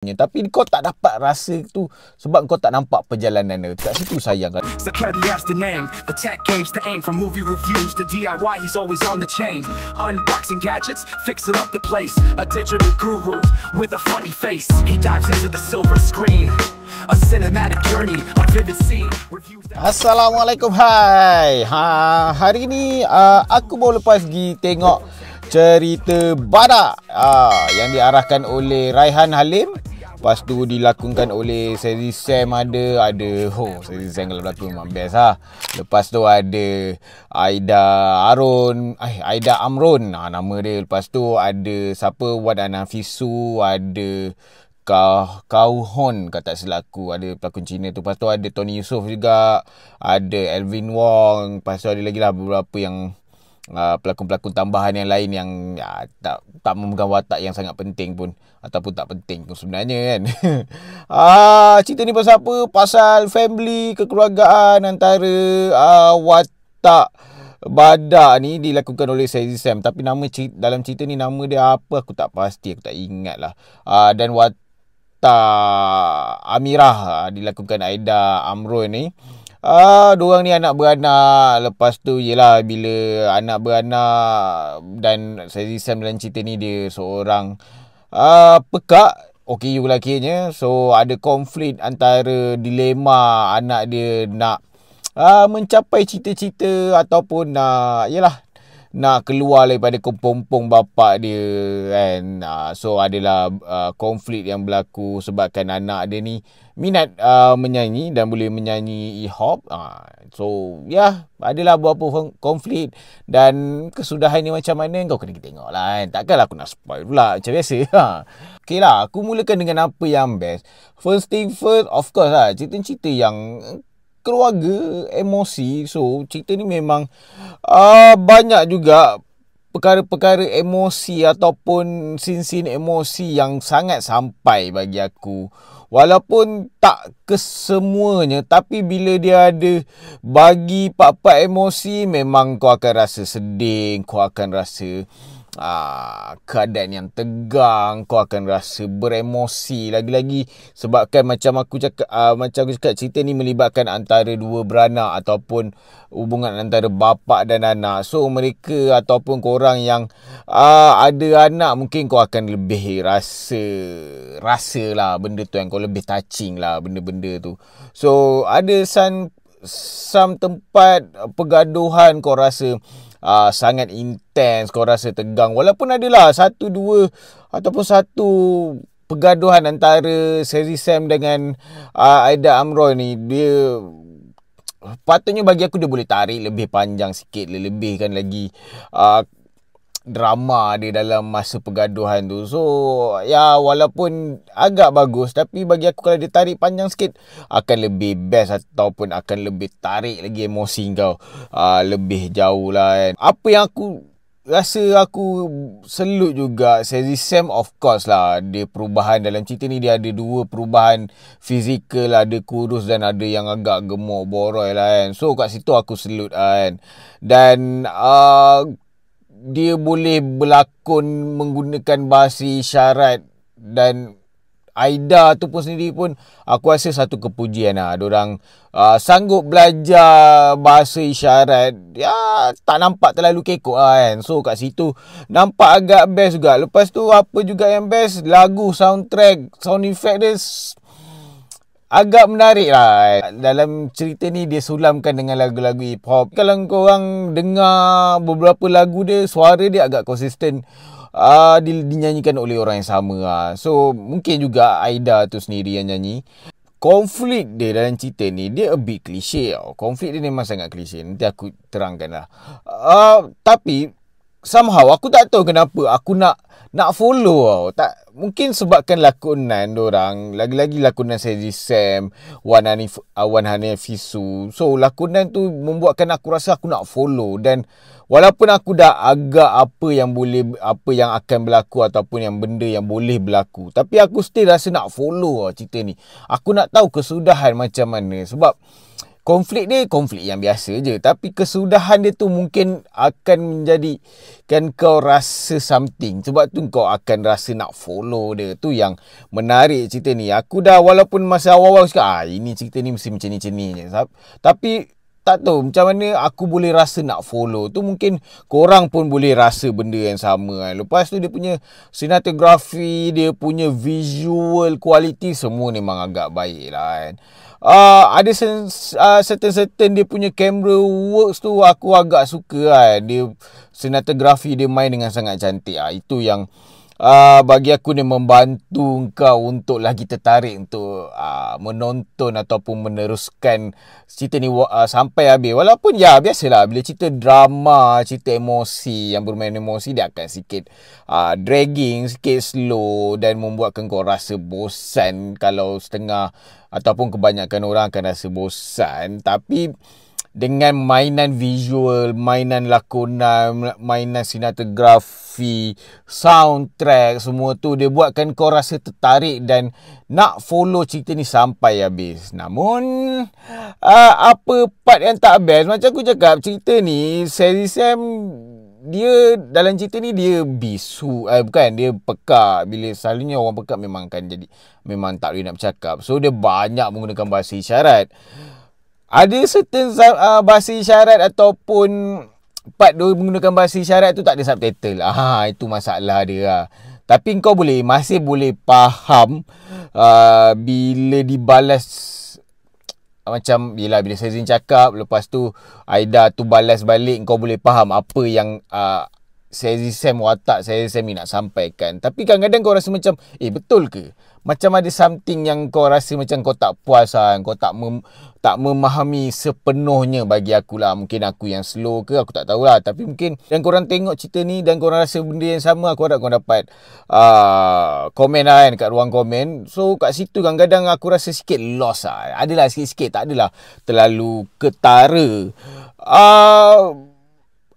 Tapi kau tak dapat rasa tu sebab kau tak nampak perjalanan dia. Kat situ sayang kan. The name, the tech games to aim from movie reviews to DIY, he's always on the chain. Unboxing gadgets, fixing up the place. A digital guru with a funny face. He dives into the silver screen. A cinematic journey, a vivid scene. Assalamualaikum, hai. Hari ni aku baru lepas pergi tengok cerita Badak yang diarahkan oleh Raihan Halim. Lepas tu dilakonkan oleh Seri Sam ada Seri Sam kalau berlakon memang best lah. Lepas tu ada Aida Amron nama dia. Lepas tu ada siapa, Wan Anafisu, ada Kauhon kata selaku, ada pelakon Cina tu. Lepas tu ada Tony Yusof juga, ada Elvin Wong. Lepas tu ada lagi lah beberapa yang pelakon-pelakon tambahan yang lain yang tak memegang watak yang sangat penting pun, ataupun tak penting pun sebenarnya kan. Cerita ni pasal apa? Pasal family, kekeluargaan antara watak Badak ni dilakukan oleh Seri Sam. Tapi dalam cerita ni nama dia apa aku tak pasti, aku tak ingat lah. Dan watak Amirah dilakukan Aida Amron ni. Diorang ni anak beranak. Lepas tu yelah, bila anak beranak, dan Seri Sam dalam cerita ni dia seorang pekak OKU lah kiranya. So ada konflik antara dilema anak dia nak mencapai cita-cita ataupun nak keluar daripada kepompong bapak dia kan. So adalah konflik yang berlaku sebabkan anak dia ni minat menyanyi dan boleh menyanyi hip-hop. So adalah beberapa konflik, dan kesudahan ni macam mana kau kena tengok lah kan. Takkanlah aku nak spoil pula macam biasa. Okay lah, aku mulakan dengan apa yang best. First thing first, of course lah, cerita-cerita yang keluarga, emosi. So cerita ni memang banyak juga perkara-perkara emosi ataupun scene-scene emosi yang sangat sampai bagi aku. Walaupun tak kesemuanya, tapi bila dia ada bagi part-part emosi, memang kau akan rasa sedih, kau akan rasa keadaan yang tegang, kau akan rasa beremosi lagi-lagi sebabkan macam aku cakap cerita ni melibatkan antara dua beranak ataupun hubungan antara bapa dan anak. So mereka ataupun korang yang ada anak, mungkin kau akan lebih rasa lah benda tu, yang kau lebih touching lah benda-benda tu. So ada some tempat pergaduhan kau rasa sangat intens, kau rasa tegang. Walaupun adalah satu pergaduhan antara Seri Sam dengan Aida Amron ni, dia patutnya bagi aku dia boleh tarik lebih panjang sikit, lebihkan lagi drama dia dalam masa pergaduhan tu. So walaupun agak bagus, tapi bagi aku kalau dia tarik panjang sikit akan lebih best, ataupun akan lebih tarik lagi emosi kau lebih jauh lah kan. Apa yang aku rasa aku salute juga Seri Sam, of course lah, dia perubahan dalam cerita ni. Dia ada dua perubahan fizikal, ada kurus dan ada yang agak gemuk boroi lah kan. So kat situ aku salute kan. Dan dia boleh berlakon menggunakan bahasa isyarat, dan Aida tu pun sendiri pun aku rasa satu kepujian lah. Diorang sanggup belajar bahasa isyarat, tak nampak terlalu kekok lah kan. So kat situ nampak agak best juga. Lepas tu apa juga yang best, lagu, soundtrack, sound effect dia agak menarik lah. Dalam cerita ni dia sulamkan dengan lagu-lagu hip-hop. Kalau korang dengar beberapa lagu dia, suara dia agak konsisten, dinyanyikan oleh orang yang sama lah. So mungkin juga Aida tu sendiri yang nyanyi. Konflik dia dalam cerita ni, dia a bit klise tau. Konflik dia memang sangat klise. Nanti aku terangkan lah. Tapi somehow aku tak tahu kenapa aku nak follow tau. Mungkin sebabkan lakonan dorang, lagi-lagi lakonan Seri Sam, Wan Hanafisu. So lakonan tu membuatkan aku rasa aku nak follow. Dan walaupun aku dah agak apa yang akan berlaku ataupun yang benda yang boleh berlaku, tapi aku still rasa nak follow cerita ni. Aku nak tahu kesudahan macam mana. Sebab konflik dia konflik yang biasa je. Tapi kesudahan dia tu mungkin akan menjadikan kau rasa something. Sebab tu kau akan rasa nak follow dia. Tu yang menarik cerita ni. Aku dah walaupun masa awal-awal cakap, ini cerita ni mesti macam ni je. Tapi tak tahu macam mana aku boleh rasa nak follow. Tu mungkin korang pun boleh rasa benda yang sama kan. Lepas tu dia punya cinematography, dia punya visual quality semua memang agak baik lah kan. Ada certain dia punya camera works tu aku agak suka kan. Dia cinematography dia main dengan sangat cantik. Itu yang bagi aku ni membantu kau untuk lagi tertarik untuk menonton ataupun meneruskan cerita ni sampai habis. Walaupun ya biasalah bila cerita drama, cerita emosi yang bermain emosi, dia akan sikit dragging, sikit slow dan membuatkan kau rasa bosan. Kalau setengah ataupun kebanyakan orang akan rasa bosan. Tapi dengan mainan visual, mainan lakonan, mainan sinematografi, soundtrack, semua tu dia buatkan kau rasa tertarik dan nak follow cerita ni sampai habis. Namun apa part yang tak best, macam aku cakap, cerita ni Shazzy Sam dia dalam cerita ni dia bisu, bukan, dia pekak. Bila selalunya orang pekak memang tak boleh nak bercakap. So dia banyak menggunakan bahasa isyarat. Ada certain bahasa isyarat ataupun part dia menggunakan bahasa isyarat tu tak ada subtitle. Itu masalah dia lah. Tapi kau masih boleh faham bila dibalas. Macam bila Shazzy cakap, lepas tu Aida tu balas balik, kau boleh faham apa yang Shazzy Sam, watak Shazzy Sam ni nak sampaikan. Tapi kadang-kadang kau rasa macam betul ke? Macam ada something yang kau rasa macam kau tak puas kau tak memahami sepenuhnya. Bagi aku lah, mungkin aku yang slow ke, aku tak tahulah. Tapi mungkin dan korang tengok cerita ni dan korang rasa benda yang sama, aku harap korang dapat komen lah kan kat ruang komen. So kat situ kadang-kadang aku rasa sikit lost lah. Adalah sikit-sikit, tak adalah terlalu ketara.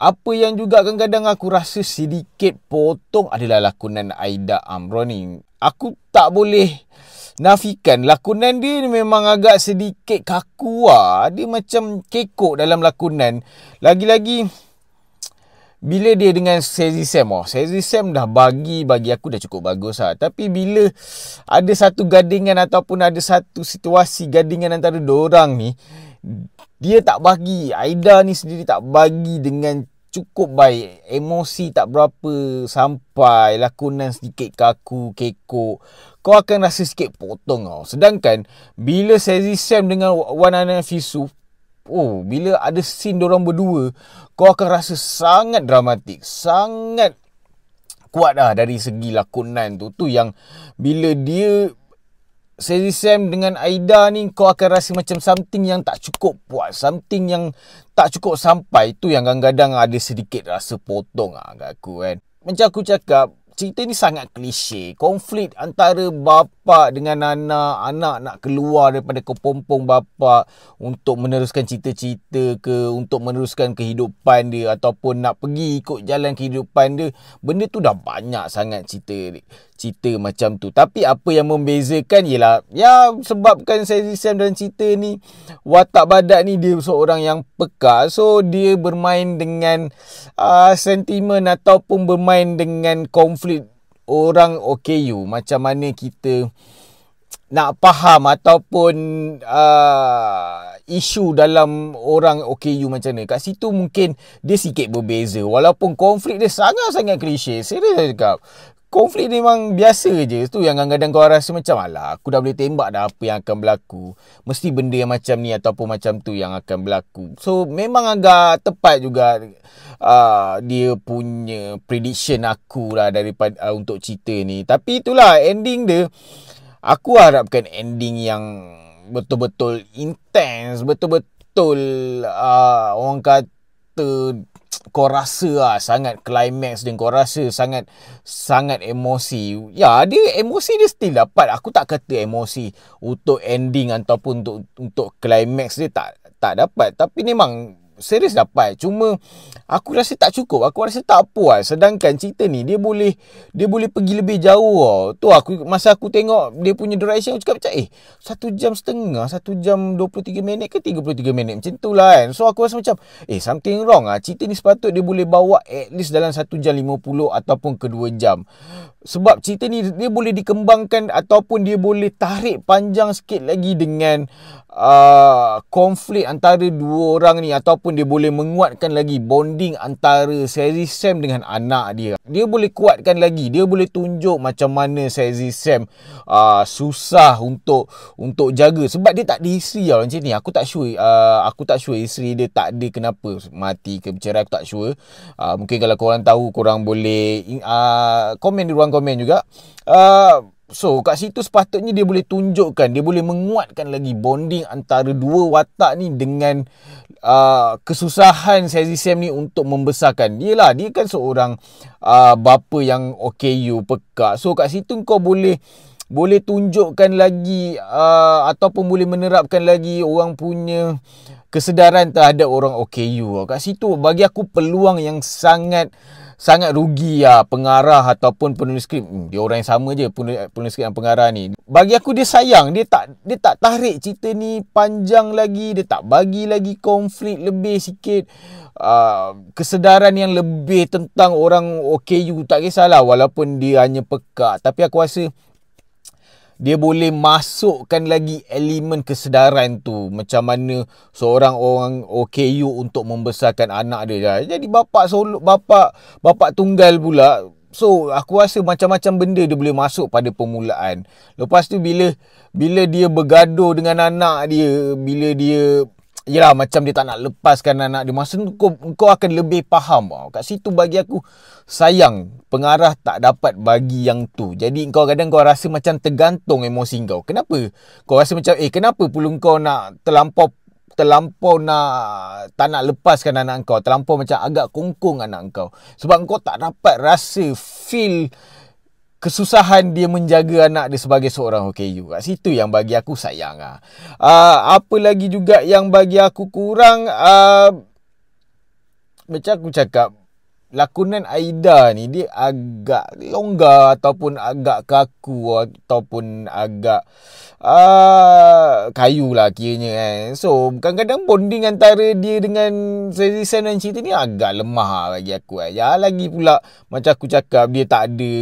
Apa yang juga kadang-kadang aku rasa sedikit potong adalah lakonan Aida Amron ni. Aku tak boleh nafikan lakonan dia memang agak sedikit kaku lah. Dia macam kekok dalam lakonan. Lagi-lagi bila dia dengan Shazzy Sam, Shazzy Sam dah bagi aku dah cukup bagus lah. Tapi bila ada satu gadingan ataupun ada satu situasi gadingan antara diorang ni, dia tak bagi. Aida ni sendiri tak bagi dengan cukup baik. Emosi tak berapa sampai. Lakonan sedikit kaku, kekok. Kau akan rasa sikit potong tau. Sedangkan bila Shazzy Sam dengan Wan Hanafisu, bila ada scene diorang berdua, kau akan rasa sangat dramatik, sangat kuat dah dari segi lakonan tu. Tu yang bila dia Shazzy Sam dengan Aida ni, kau akan rasa macam something yang tak cukup puas, something yang tak cukup sampai. Tu yang kadang-kadang ada sedikit rasa potong kat aku kan. Macam aku cakap, cerita ni sangat klise. Konflik antara bapa dengan anak nak keluar daripada kepompong bapa untuk meneruskan cita-cita ke, untuk meneruskan kehidupan dia, ataupun nak pergi ikut jalan kehidupan dia. Benda tu dah banyak sangat cerita macam tu. Tapi apa yang membezakan ialah sebabkan Shazzy Sam dalam cerita ni, watak badak ni dia seorang yang peka. So dia bermain dengan sentimen ataupun bermain dengan konflik orang OKU. Macam mana kita nak faham ataupun isu dalam orang OKU macam mana. Kat situ mungkin dia sikit berbeza. Walaupun konflik dia sangat-sangat klise. Serius saya cakap, konflik ni memang biasa je. Tu yang kadang-kadang kau rasa macam, alah, aku dah boleh tembak dah apa yang akan berlaku. Mesti benda yang macam ni ataupun macam tu yang akan berlaku. So memang agak tepat juga dia punya prediction aku lah daripada untuk cerita ni. Tapi itulah ending dia. Aku harapkan ending yang betul-betul intense, betul-betul orang kata kau rasa sangat climax dan kau rasa sangat emosi. Ya, dia emosi dia still dapat. Aku tak kata emosi untuk ending ataupun untuk climax dia tak dapat. Tapi memang series dapat. Cuma aku rasa tak cukup. Aku rasa tak puas. Sedangkan cerita ni dia boleh pergi lebih jauh. Tu aku masa aku tengok dia punya duration, aku cakap macam 1 jam setengah, 1 jam 23 minit ke 33 minit macam tu lah kan. So aku rasa macam something wrong lah. Cerita ni sepatut dia boleh bawa at least dalam 1 jam 50 ataupun ke 2 jam. Sebab cerita ni dia boleh dikembangkan ataupun dia boleh tarik panjang sikit lagi dengan konflik antara dua orang ni, ataupun dia boleh menguatkan lagi bonding antara Shazzy Sam dengan anak dia. Dia boleh kuatkan lagi, dia boleh tunjuk macam mana Shazzy Sam susah untuk jaga, sebab dia tak ada isteri lah macam ni. Aku tak sure isteri dia tak ada kenapa mati ke bercerai, aku tak sure. Mungkin kalau korang tahu, korang boleh komen di ruang komen juga. So kat situ sepatutnya dia boleh tunjukkan, dia boleh menguatkan lagi bonding antara dua watak ni dengan kesusahan Shazzy Sam ni untuk membesarkan. Dia kan seorang bapa yang OKU, pekak. So kat situ kau boleh tunjukkan lagi ataupun boleh menerapkan lagi orang punya kesedaran terhadap orang OKU. Kat situ bagi aku peluang yang sangat rugi pengarah ataupun penulis skrip. Dia orang yang sama je, penulis skrip dan pengarah ni. Bagi aku dia sayang, dia tak tarik cerita ni panjang lagi, dia tak bagi lagi konflik lebih sikit, kesedaran yang lebih tentang orang OKU. Tak kisahlah walaupun dia hanya pekak, tapi aku rasa dia boleh masukkan lagi elemen kesedaran tu. Macam mana seorang orang OKU untuk membesarkan anak dia. Jadi bapa tunggal pula. So aku rasa macam-macam benda dia boleh masuk pada permulaan. Lepas tu bila dia bergaduh dengan anak dia, bila dia macam dia tak nak lepaskan anak dia, masa tu kau akan lebih faham. Kat situ bagi aku sayang pengarah tak dapat bagi yang tu. Jadi kadang kau rasa macam tergantung emosi kau. Kenapa? Kau rasa macam kenapa perlu kau nak terlampau nak tak nak lepaskan anak kau, terlampau macam agak kongkong anak kau, sebab kau tak dapat rasa feel kesusahan dia menjaga anak dia sebagai seorang OKU. Kat situ yang bagi aku sayang. Apa lagi juga yang bagi aku kurang, macam aku cakap, lakonan Aida ni dia agak longgar ataupun agak kaku ataupun agak kayu lah kiranya kan. So kadang-kadang bonding antara dia dengan Shazzy Sam dan cerita ni agak lemah bagi aku. Ya lagi pula macam aku cakap, dia tak ada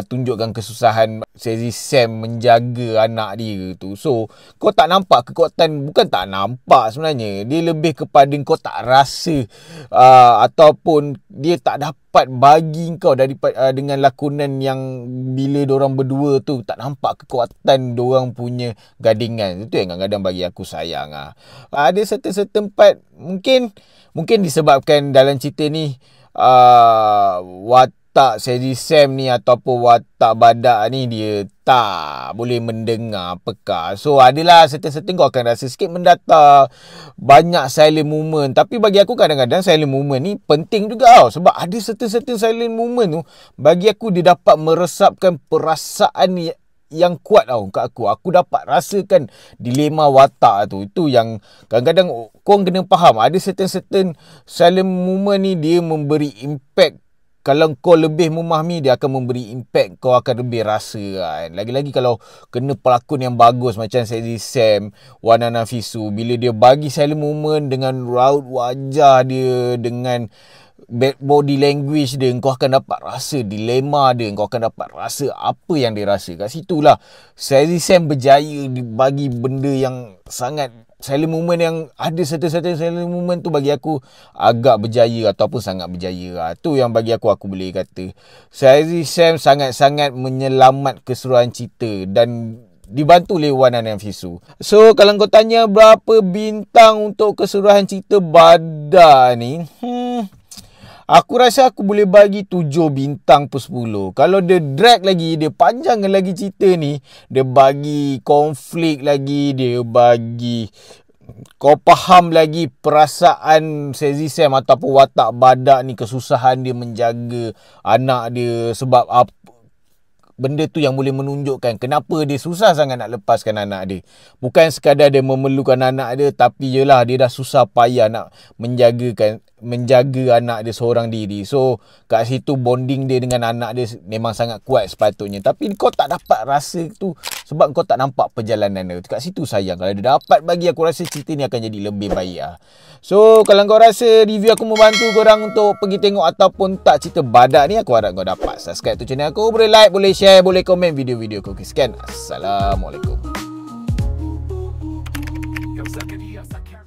tunjukkan kesusahan Shazzy Sam menjaga anak dia tu. So kau tak nampak kekuatan, bukan tak nampak sebenarnya, dia lebih kepada kau tak rasa ataupun dia tak dapat bagi kau daripada dengan lakonan yang bila diorang berdua tu tak nampak kekuatan diorang punya gadingan. Itu yang kadang-kadang bagi aku sayang. Ada certain part mungkin disebabkan dalam cerita ni watak Shazzy Sam ni ataupun watak badak ni dia tak boleh mendengar, peka. So adalah certain kau akan rasa sikit mendatar, banyak silent movement. Tapi bagi aku kadang-kadang silent movement ni penting juga sebab ada certain silent movement tu bagi aku dia dapat meresapkan perasaan yang kuat kat aku. Aku dapat rasakan dilema watak tu. Itu yang kadang-kadang korang kena faham. Ada certain silent movement ni dia memberi impact. Kalau kau lebih memahami, dia akan memberi impact, kau akan lebih rasa kan. Lagi-lagi kalau kena pelakon yang bagus macam Shazzy Sam, Wana Nafisu, bila dia bagi silent movement dengan raut wajah dia, dengan body language dia, kau akan dapat rasa dilema dia, kau akan dapat rasa apa yang dia rasa. Kat situlah Shazzy Sam berjaya bagi benda yang sangat silent movement, yang ada certain silent movement tu bagi aku agak berjaya ataupun sangat berjaya. Tu yang bagi aku boleh kata Shazzy Sam sangat-sangat menyelamat keseruan cerita dan dibantu oleh Wana Nafisu. So kalau kau tanya berapa bintang untuk keseluruhan cerita Badak ni, aku rasa aku boleh bagi 7 bintang per 10. Kalau dia drag lagi, dia panjangkan lagi cerita ni, dia bagi konflik lagi, dia bagi kau faham lagi perasaan Shazzy Sam ataupun watak Badak ni, kesusahan dia menjaga anak dia sebab benda tu yang boleh menunjukkan kenapa dia susah sangat nak lepaskan anak dia. Bukan sekadar dia memerlukan anak dia, tapi yelah dia dah susah payah nak menjaga anak dia seorang diri. So kat situ bonding dia dengan anak dia memang sangat kuat sepatutnya. Tapi kau tak dapat rasa tu sebab kau tak nampak perjalanan dia. Kat situ sayang. Kalau dia dapat bagi, aku rasa cerita ni akan jadi lebih baik lah. So kalau kau rasa review aku membantu korang untuk pergi tengok ataupun tak cerita badak ni, aku harap kau dapat subscribe tu channel aku. Boleh like, boleh share, boleh komen video-video aku. Okay, sekian. Assalamualaikum. Yo, suck it, yes, I can.